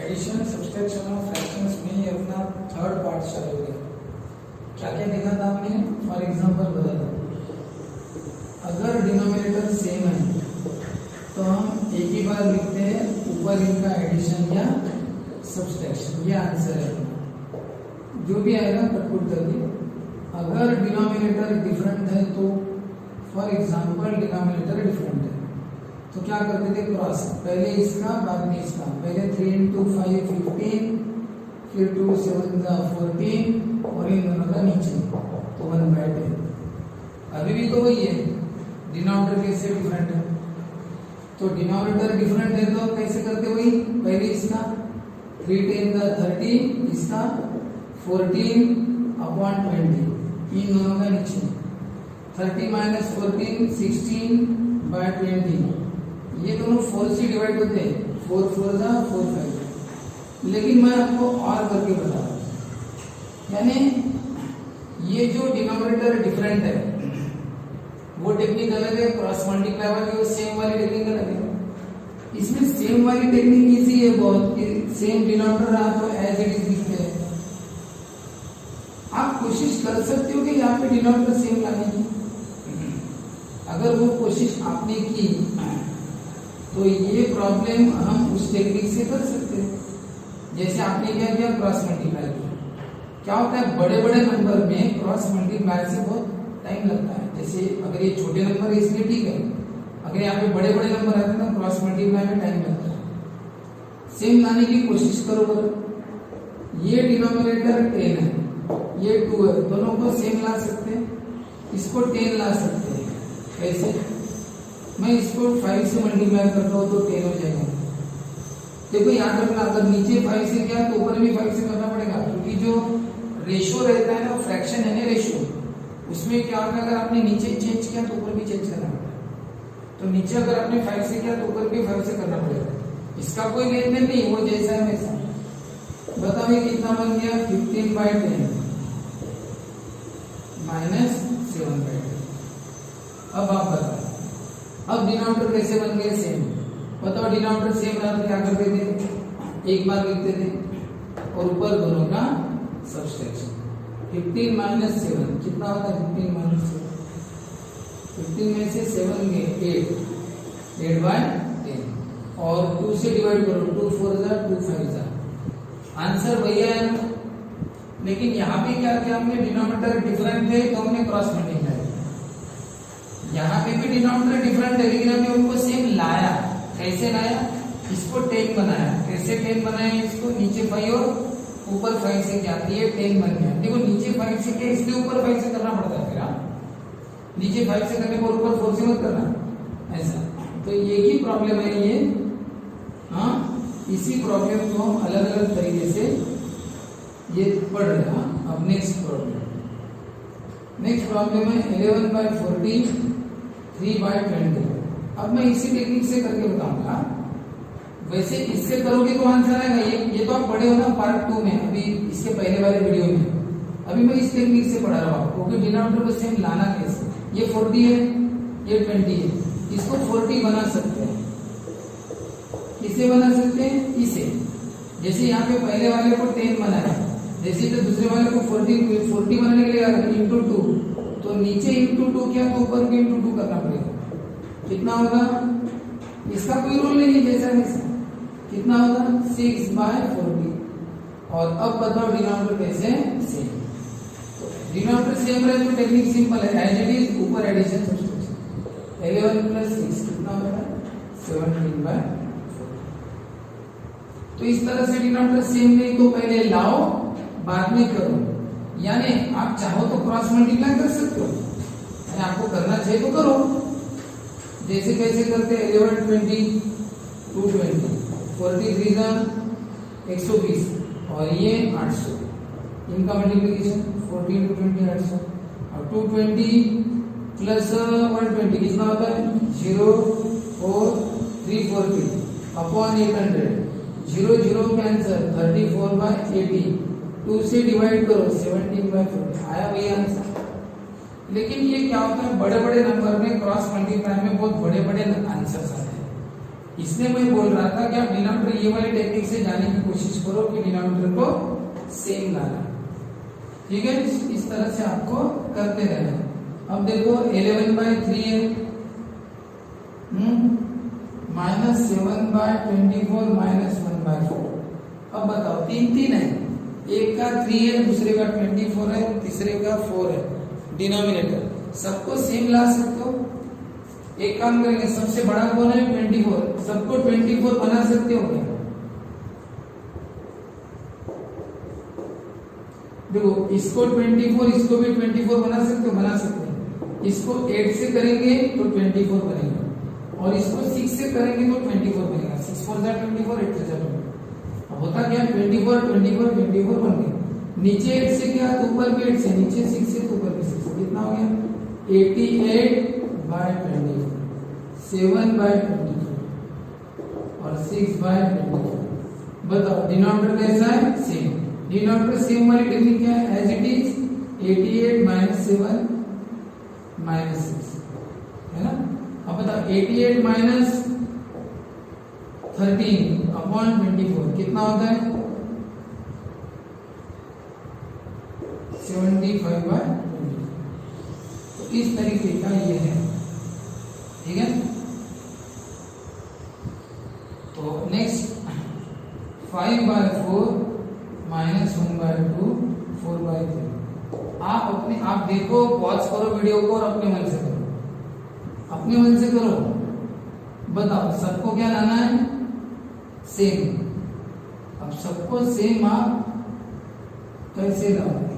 Addition subtraction of fractions में ये अपना थर्ड पार्ट चालू हो गया। क्या क्या देखा था आपने? फॉर एग्जांपल बता दो, अगर डिनोमिनेटर सेम है तो हम एक ही बार लिखते हैं ऊपर इनका एडिशन या सब्सट्रैक्शन। ये आंसर है जो भी आएगा कटपुट करके। अगर डिनोमिनेटर डिफरेंट है तो फॉर एग्जांपल डिनोमिनेटर डिफरेंट है तो क्या करते थे? क्रॉस, पहले इसका बाद में इसका, पहले 3 into 5 15, फिर 2 7 14 और इन दोनों का नीचे तो 1/10। अभी भी तो वही है, डिनोमिनेटर कैसे डिफरेंट है तो डिनोमिनेटर डिफरेंट है तो कैसे करते? वही पहले इसका 3 10 30, इसका 14/20, इन दोनों का नीचे 30 - 14 16/20। ये दोनों 4 से डिवाइड होते हैं, 4 4 4 5। लेकिन मैं आपको और करके बता रहा हूं, यानी ये जो डिनोमिनेटर डिफरेंट है वो टेक्निक अलग है, क्रॉस मल्टीप्लाई वाली वो सेम वाली टेक्निक अलग है। इसमें सेम वाली टेक्निक इजी है बहुत, सेम डिनोमिनेटर आप तो एज इट इज लिखते हैं। आप कोशिश कर सकते हो कि यहाँ पे डिनोमिनेटर सेम लाने की। अगर वो कोशिश आपने की तो ये प्रॉब्लम हम उस टेक्निक से कर सकते हैं। जैसे आपने क्या किया? क्रॉस मल्टीप्लाई किया। क्या होता है, बड़े बड़े नंबर में क्रॉस मल्टीप्लाई से बहुत टाइम लगता है। जैसे अगर ये छोटे नंबर है इसलिए ठीक है, अगर यहाँ पे बड़े बड़े नंबर आते हैं ना क्रॉस मल्टीप्लाई में टाइम लगता है। सेम लाने की कोशिश करो। ये डिनोमिनेटर 10 है, ये 2 है, दोनों को सेम ला सकते हैं, इसको 10 ला सकते हैं। कैसे? मैं इसको 5 से मल्टीप्लाई करता हूँ तो 10 हो जाएगा। देखो याद रखना, अगर नीचे 5 से किया तो ऊपर भी 5 से करना पड़ेगा, क्योंकि जो रेशो रहता है ना, फ्रैक्शन है ना रेशो, उसमें क्या होता है अगर आपने नीचे चेंज किया तो ऊपर भी चेंज करना पड़ेगा। तो नीचे अगर आपने 5 से किया तो ऊपर भी 5 से करना पड़ेगा। इसका कोई लेन देन नहीं, वो जैसा है वैसा। बताओ ये कितना बन गया? 15/10 - 7/10। अब आप बताओ, अब डिनोमिनेटर कैसे बन गए? सेम। बताओ डिनोमिनेटर सेम रहा तो क्या करते थे? एक बार लिखते थे और ऊपर दोनों का सब्सट्रैक्शन। 15 - 7 कितना होता है? 15 - 7, 15 में से 7 गए 8, 8/10 और 2 से डिवाइड करो, 2 4 2 5। आंसर वही है ना। लेकिन यहाँ पे क्या किया हमने? डिनोमिनेटर डिफरेंट थे तो हमने क्रॉस मल्टीप्लाई। यहाँ पे भी डिनोमिनेटर डिफरेंट है लेकिन हमने उनको सेम लाया। कैसे लाया? इसको 10 बनाया। कैसे 10 बनाया? इसको नीचे 5 और ऊपर 5 से क्या? ये 10 बन गया। देखो नीचे 5 से क्या, इसलिए ऊपर 5 से करना पड़ता है। फिर नीचे 5 से करने पर ऊपर 4 से मत करना, ऐसा। तो ये ही प्रॉब्लम है ये। हाँ, इसी प्रॉब्लम को हम अलग अलग तरीके से ये पढ़ रहे हैं। अब नेक्स्ट प्रॉब्लम है 11/40 3/20। अब मैं इसी टेक्निक से करके बताऊंगा। वैसे इससे करोगे तो आंसर आएगा। ये तो आप पढ़े हो ना पार्ट 2 में, अभी इसके पहले वाले वीडियो में। अभी मैं इस टेक्निक से पढ़ा रहा हूँ क्योंकि डिनोमिनेटर को सेम लाना कैसे। ये 40 है, ये 20 है, इसको 40 बना सकते हैं। किसे बना सकते हैं? इसे। जैसे यहाँ पे पहले वाले को 10 बनाया, जैसे तो दूसरे वाले को 40 बनाने के लिए इंटू 2, तो नीचे इंटू 2 किया तो ऊपर भी इंटू 2 करना पड़ेगा। कितना होगा? इसका कोई रूल नहीं है, जैसा वैसा। कितना होगा? 6/40। और अब बताओ डिनोमिनेटर कैसे सेम। तो डिनोमिनेटर सेम रहे तो टेक्निक सिंपल है, एज इट इज, ऊपर एडिशन सब्सट्रैक्शन। 11 + 6 कितना होगा? 17/4। तो इस तरह से डिनोमिनेटर सेम नहीं तो पहले लाओ बाद में करो। यानी आप चाहो तो क्रॉस मल्टीप्लाई कर सकते हो, यानी आपको करना चाहिए तो करो। जैसे कैसे करते हैं? 11 20 220, 43 120 और ये 800। इनका मल्टीप्लिकेशन 14 × 20 800 और 220 + 120 कितना होता है? 0 4 340 अपॉन 800। 0 0 कैंसर, 34/80। 2 से डिवाइड करो, 17/40। आया वही आंसर। लेकिन ये क्या होता है, बड़े बड़े नंबर में क्रॉस मल्टीप्लाई में बहुत बड़े बड़े आंसर्स आते हैं। इसलिए मैं बोल रहा था कि आप डिनोमिनेटर ये ये वाली टेक्निक से जाने की कोशिश करो कि डिनोमिनेटर को सेम लाना। ठीक है, इस तरह से आपको करते रहना। अब देखो 11/3 है, -7/24 -1/4। अब बताओ 3 है, एक का 3 है, दूसरे का 24 है, तीसरे का 4 है। डिनोमिनेटर सबको सेम ला सकते हो। एक काम करेंगे, सबसे बड़ा कौन है 24, सबको 24 बना सकते हो क्या? देखो इसको 24, इसको भी 24 बना सकते हो, बना सकते हैं। इसको 8 से करेंगे तो 24 बनेगा, और इसको 6 से करेंगे तो 24 बनेगा। 6 4 जा 24, 8 3 जा 24। अब होता क्या, 24 24 24 बन गए। नीचे 8 से क्या, तो ऊपर भी 8 से, नीचे 6 से तो ऊपर भी 6 से। कितना हो गया 88/24, 7/24 और 6/24। बताओ डिनोमिनेटर कैसा है, सेम। डिनोमिनेटर सेम वाली टेक्निक क्या है, एज इट इज 88 - 7 - 6 है ना। अब बताओ 88 - 13 अपॉन 24 कितना होता है, 75/24। तो इस तरीके का ये है। ठीक है, तो नेक्स्ट 5/4 -1/2 4/3। आप देखो, पॉज करो वीडियो को और अपने मन से करो, अपने मन से करो। बताओ सबको क्या लाना है, सेम। अब सबको सेम आप कैसे लाओगे,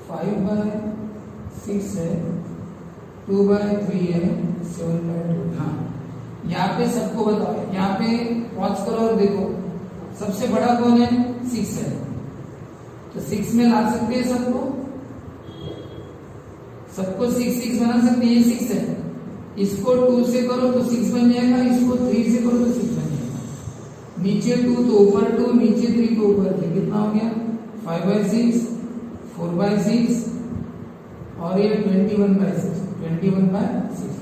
5/6 है, 2/3 है, 7/2। हाँ, यहाँ पे सबको बताओ, यहाँ पे पॉज करो और देखो सबसे बड़ा कौन है, 6 है, तो 6 में ला सकते हैं सबको, सबको 6 6 बना सकते हैं। ये 6 है, इसको 2 से करो तो 6 बन जाएगा, इसको 3 से करो तो 6 बन जाएगा। नीचे 2 तो ऊपर 2, नीचे 3 तो ऊपर 3। कितना हो गया 5/6, 4/6 और ये 21/6, 21/6।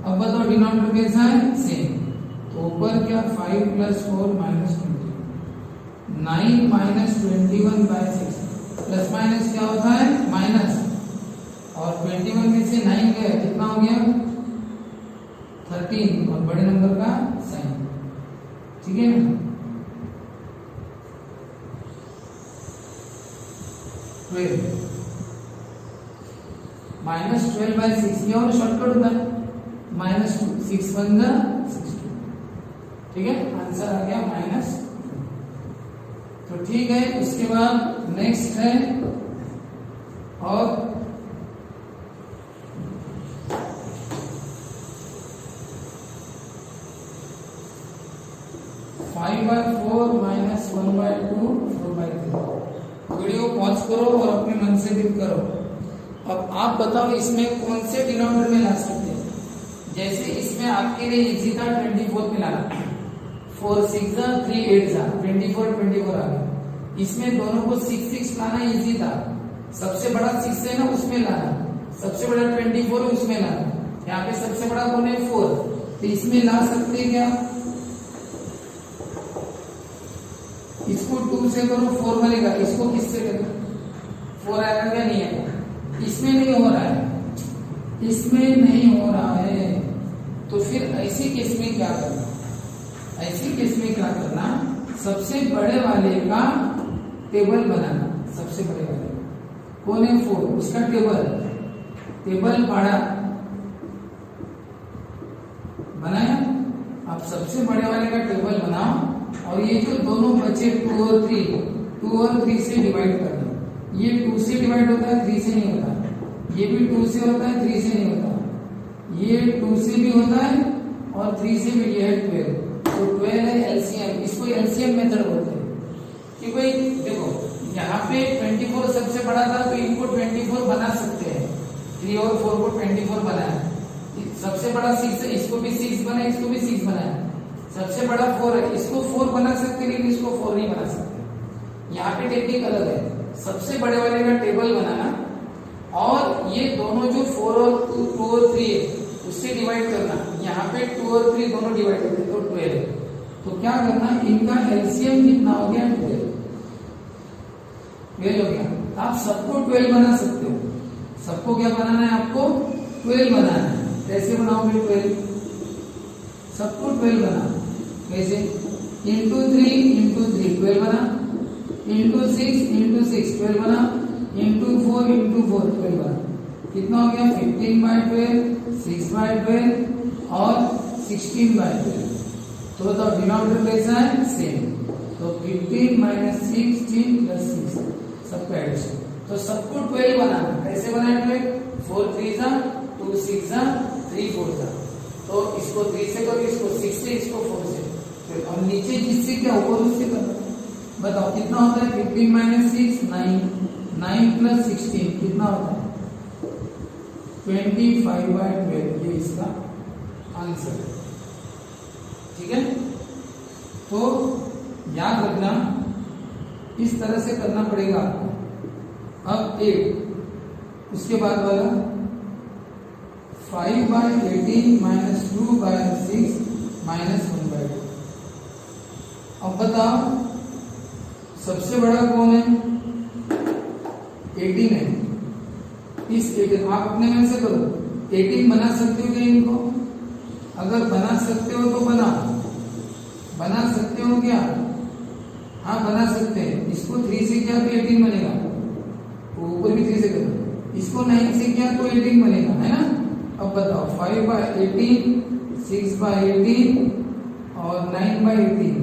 अब बताओ डिनोमिनेटर कैसा है, सेम। तो ऊपर क्या 5 + 4 -20, 9 - 21/6। प्लस माइनस क्या होता है, माइनस, और 21 में से 9 गया, कितना हो गया 13, और बड़े नंबर का साइन। ठीक है ना, 12 -12/6। ये और शॉर्टकट होता है, -2, 6 1 जा 62। ठीक है, आंसर आ गया -2। तो ठीक है, उसके बाद नेक्स्ट है और 5/4 -1/2 4/3। वीडियो पॉज करो और अपने मन से भी करो। अब आप बताओ इसमें कौन से डिनोमिनेटर में ला सकते हैं। जैसे इसमें आपके लिए इजी था 24 में लाना, 4 6 जा 3 8 जा 24 आ गया। इसमें दोनों को 6 6 लाना इजी था। सबसे बड़ा 6 है ना, उसमें लाना, सबसे बड़ा 24 है उसमें लाना। यहाँ पे सबसे बड़ा कौन है 4, तो इसमें ला सकते हैं क्या, इसको 2 से करो 4 बनेगा, इसको किससे करो 4 आएगा क्या, नहीं आएगा। इसमें नहीं हो रहा है, इसमें नहीं हो रहा है, तो फिर ऐसी केस में क्या करना, ऐसी केस में क्या करना, सबसे बड़े वाले का टेबल बनाना। सबसे बड़े वाले कौन है 4, उसका टेबल पाड़ा बनाया। अब सबसे बड़े वाले का टेबल बनाओ, और ये जो दोनों बचे 2 और 3 से डिवाइड करना। ये 2 से डिवाइड होता है, 3 से नहीं होता। ये भी 2 से होता है, 3 से नहीं होता। ये 2 से भी होता है और 3 से भी, ये है 12। तो 12 है एलसीएम, इसको एलसीएम मेथड बोलते हैं। कि भाई देखो यहाँ पे 24 सबसे बड़ा था, तो इनको 24 बना सकते हैं। 3 और 4 को 24 बनाया। सबसे बड़ा 6 है, इसको भी 6 बनाया, इसको भी 6 बनाया। सबसे बड़ा 4 है, इसको 4 बना सकते, लेकिन इसको 4 नहीं बना सकते। यहाँ पे टेक्निक अलग है, सबसे बड़े वाले का टेबल बनाना, और ये दोनों जो 4 और 2 और 3 है उससे डिवाइड करना। यहाँ पे 2 और 3 दोनों डिवाइड करते, तो 12 है। तो क्या करना, इनका एलसीएम कितना हो गया, 12 हो गया। तो आप सबको 12 बना सकते हो। सबको क्या बनाना है, आपको 12 बनाना है। कैसे बनाओगे 12? सबको 12 बना, कैसे, इंटू 3 12 बना, इंटू 6 12 बना, इंटू 4 12 बना। कितना हो गया, 15/12, 6/12 और 16/12। तो बताओ डिनोमिनेटर कैसा है, सेम। तो 15 - 16 + 6 सबका एडिशन। तो सबको 12 बनाना। कैसे बनाए 12? 4 3 जा 2 6 जा 3 4 जा। तो इसको 3 से करो, इसको 6 से, इसको 4 से। फिर अब नीचे जिससे क्या ऊपर उससे करना। बताओ कितना होता है, 15 - 6 9, 9 + 16 कितना होता है, 25/12। ये इसका आंसर है। ठीक है, तो याद रखना इस तरह से करना पड़ेगा आपको। अब 8 उसके बाद वाला 5/18 - 2/6 - 1/2। अब बताओ सबसे बड़ा कौन है, 18 है। इस 18 आप अपने मन से करो, 18 बना सकते हो क्या इनको? अगर बना सकते हो तो बना सकते हो क्या? हाँ बना सकते हैं। इसको 3 से किया तो 18 बनेगा, ऊपर भी 3 से करो। इसको 9 से किया तो 18 बनेगा, है ना। अब बताओ 5/18, 6/18 और 9/18।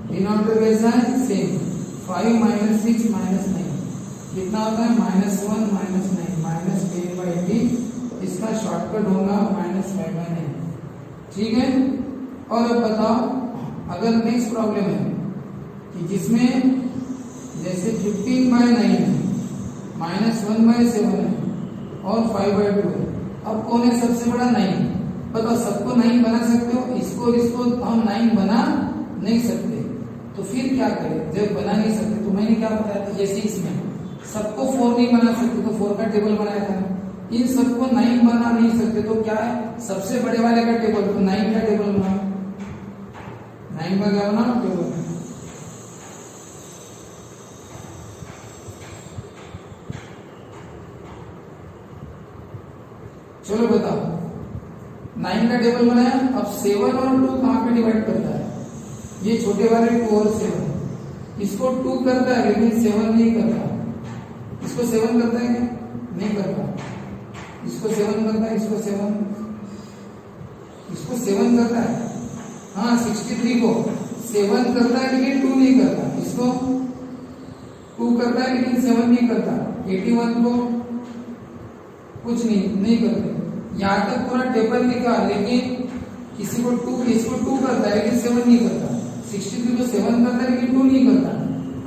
डिनोमिनेटर कैसा है, सेम। 5 - 6 - 9 कितना होता है, -1 - 9 -10/18। इसका शॉर्टकट होगा -5/9। ठीक है। और अब बताओ अगर नेक्स्ट प्रॉब्लम है कि जिसमें जैसे 15/9 है, -1/7 है और 5/2 है। अब कौन है सबसे बड़ा, 9। बताओ सबको 9 बना सकते हो, इसको हम 9 बना नहीं सकते। तो फिर क्या करें, जब बना नहीं सकते तो मैंने क्या बताया था, जैसे इसमें सबको 4 नहीं बना सकते तो 4 का टेबल बनाया था। इन सबको 9 बना नहीं सकते तो क्या है, सबसे बड़े वाले का टेबल, तो 9 का टेबल बनाओ। 9 का क्या बनाओ, टेबल। चलो बताओ 9 का टेबल बनाया। अब 7 और 2 कहां पे डिवाइड करता है, ये छोटे वाले 2 और 7। इसको 2 करता है लेकिन 7 नहीं करता। इसको 7 करता है क्या, नहीं करता। इसको 7 करता है, इसको 7 करता है। हाँ 63 को 7 करता है लेकिन 2 नहीं करता। इसको 2 करता है लेकिन 7 नहीं करता। 81 को कुछ नहीं करते। यहाँ तक पूरा टेबल लिखा लेकिन किसी को 2, इसको 2 करता है लेकिन 7 नहीं करता। 63 को 7 करता है लेकिन 2 नहीं करता।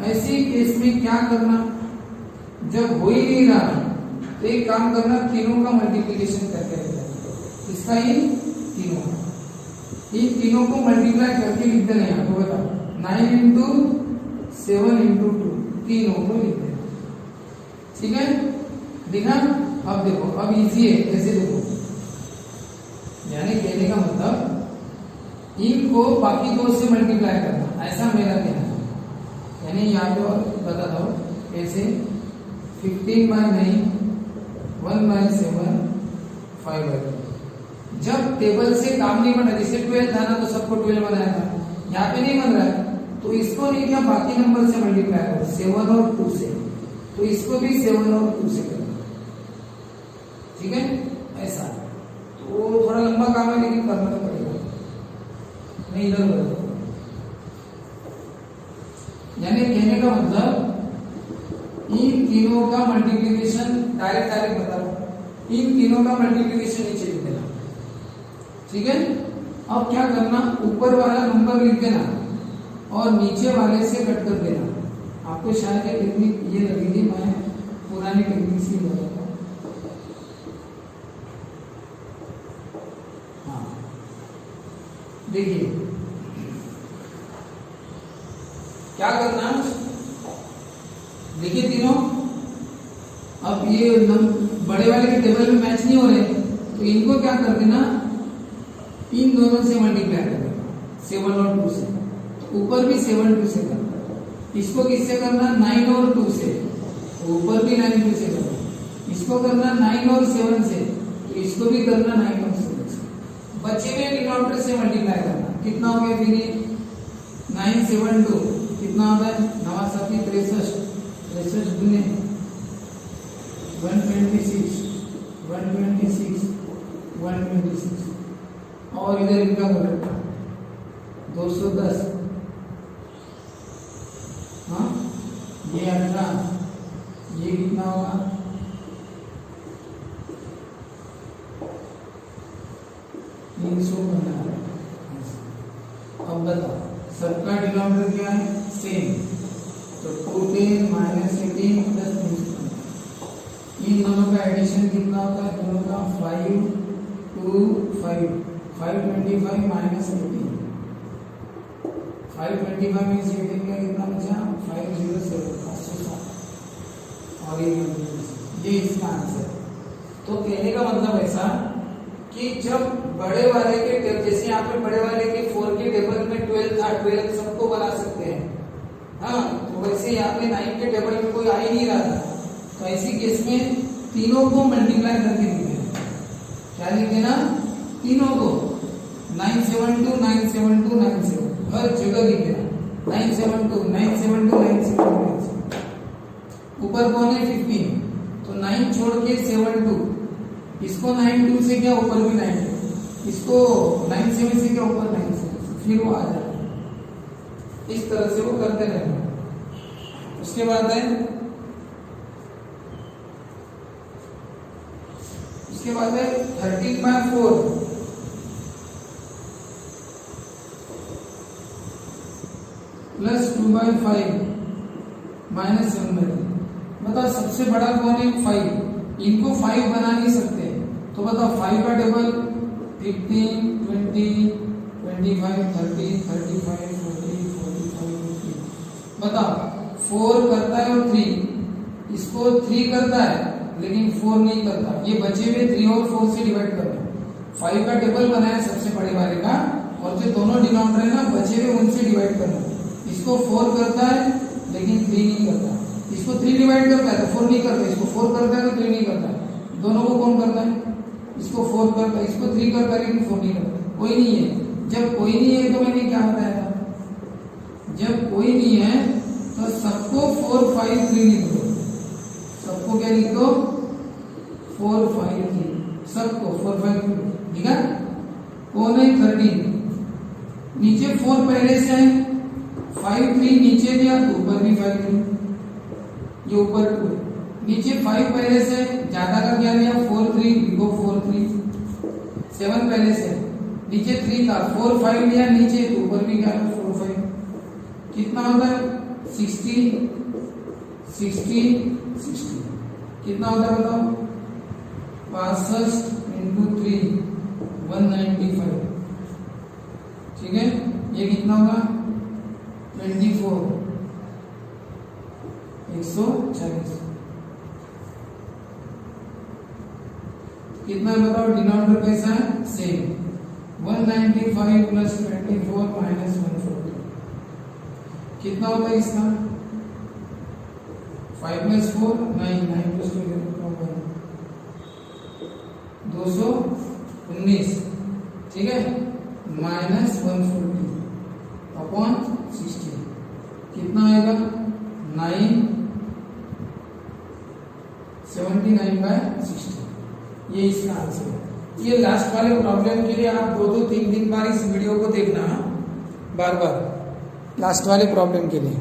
ऐसे केस में क्या करना, जब हो ही नहीं रहा तो एक काम करना, तीनों का मल्टीप्लिकेशन करके रहता है। इसका इन तीनों को मल्टीप्लाई करके लिख देना। यहाँ तो बताओ 9 × 7 × 2 तीनों को लिख देना। ठीक है, देखा। अब देखो, अब इजी है। ऐसे देखो, यानी कहने का मतलब इनको बाकी 2 से मल्टीप्लाई करना, ऐसा मेरा कहना है। यानी यहाँ पे बता दो ऐसे 15/9, 1/7, 5/2। जब टेबल से काम नहीं बना, जैसे 12 था ना तो सबको 12 बनाया था, यहाँ पे नहीं बन रहा है तो इसको नहीं किया, बाकी नंबर से मल्टीप्लाई करो 7 और 2 से। तो इसको भी 7 और 2 से करो। ठीक है, ऐसा। तो थोड़ा लंबा काम है लेकिन करना तो पड़ेगा, नहीं इधर उधर। यानी कहने का मतलब इन तीनों का मल्टीप्लिकेशन डायरेक्ट बता रहा हूं, इन तीनों का मल्टीप्लिकेशन नीचे लिख देना। ठीक है। अब क्या करना, ऊपर वाला नंबर लिख देना और नीचे वाले से कट कर देना। आपको शायद ये टेक्निक ये लगेगी, मैं पुरानी टेक्निक से बताता हूँ। हाँ देखिए क्या करना, देखिए तीनों। अब ये बड़े वाले के टेबल में मैच नहीं हो रहे तो इनको क्या कर देना, इन दोनों से मल्टीप्लाई कर देना 7 और 2 से। ऊपर भी 7 2 से करना। इसको किससे करना? 9 और 2 से। ऊपर भी 9 2 से करना। इसको करना 9 और 7 से, तो इसको भी करना 9 और 7 से। बचे हुए डिनोमिनेटर से मल्टीप्लाई करना। कितना हो गया फिर ये? 9 7 2 कितना होता है? 9 7 63, 63 गुने 126 126 126 और इधर इनका बोला 210। हाँ, ये 18, ये कितना होगा? 315। अब बताओ सबका डिनोमिनेटर क्या है? सेम। तो 210 -18 + 315, इन दोनों का एडिशन कितना होता है? दोनों का 5 2 5 525 - 18 525 में से 18 का कितना बचा? 507 507 और ये इसका आंसर। तो कहने का मतलब ऐसा कि जब बड़े वाले के जैसे यहाँ पे बड़े वाले के 4 के टेबल में 12 था, 12 सबको बना सकते हैं। हाँ, तो वैसे यहाँ पे 9 के टेबल में कोई आ ही नहीं रहा था, तो ऐसी केस में तीनों को मल्टीप्लाई करके लिख देना। क्या लिख देना? तीनों को 972 972 97 हर जगह लिख देना। 972 972 972। ऊपर कौन है? 15, तो 9 छोड़ के 72, इसको 92 से क्या ऊपर भी 92, इसको 97 से क्या ऊपर 97, फिर वो आ जाएगा। इस तरह से वो करते रहना। उसके बाद है उसके बाद है 13/4 + 2/5 - 7/3। बताओ सबसे बड़ा कौन है? 5। इनको 5 बना नहीं सकते, तो बताओ 5 का टेबल 15 20 25 30 35 40 45 50। बताओ 4 करता है और 3, इसको 3 करता है लेकिन 4 नहीं करता। ये बचे हुए 3 और 4 से डिवाइड करना। 5 का टेबल बनाया सबसे बड़े वाले का, और जो दोनों डिनोमिनेटर है ना बचे हुए उनसे डिवाइड करना। इसको 4 करता है लेकिन 3 नहीं करता। इसको 3 डिवाइड करता है तो 4 नहीं करता, इसको 4 करता है तो 3 नहीं करता। दोनों को कौन करता है? इसको 4 करता है, इसको 3 करता है लेकिन 4 नहीं करता। कोई नहीं है। जब कोई नहीं है तो मैंने क्या बताया था? जब कोई नहीं है तो सबको 4 5 3 लिख दो। सबको क्या लिख दो? 4 5 3, सबको 4 5 3। ठीक है? कौन है? 13। नीचे 4 पहले से है, 5 3 नीचे दिया तो ऊपर भी 5 3, ये ऊपर 2। नीचे 5 पहले से, ज्यादा का क्या लिया? 4 3, लिखो 4 3। 7 पहले से, नीचे 3 था, 4 5 लिया नीचे तो ऊपर भी क्या है? 4 5। कितना होता है? 60 60 60। कितना होता है बताओ? 65 × 3 195। ठीक है? ये कितना होगा? 24 140। कितना है बताओ? डिनोमिनेटर कैसा है? सेम। 195 + 24 - 140 कितना होता है इसका? 5 + 4 9 9 + 2 219। ठीक है? -140 अपॉन 60 कितना आएगा? 9 79/60। ये इसका आंसर है। ये लास्ट वाले प्रॉब्लम के लिए आप 2-3 बार इस वीडियो को देखना, बार बार, लास्ट वाले प्रॉब्लम के लिए।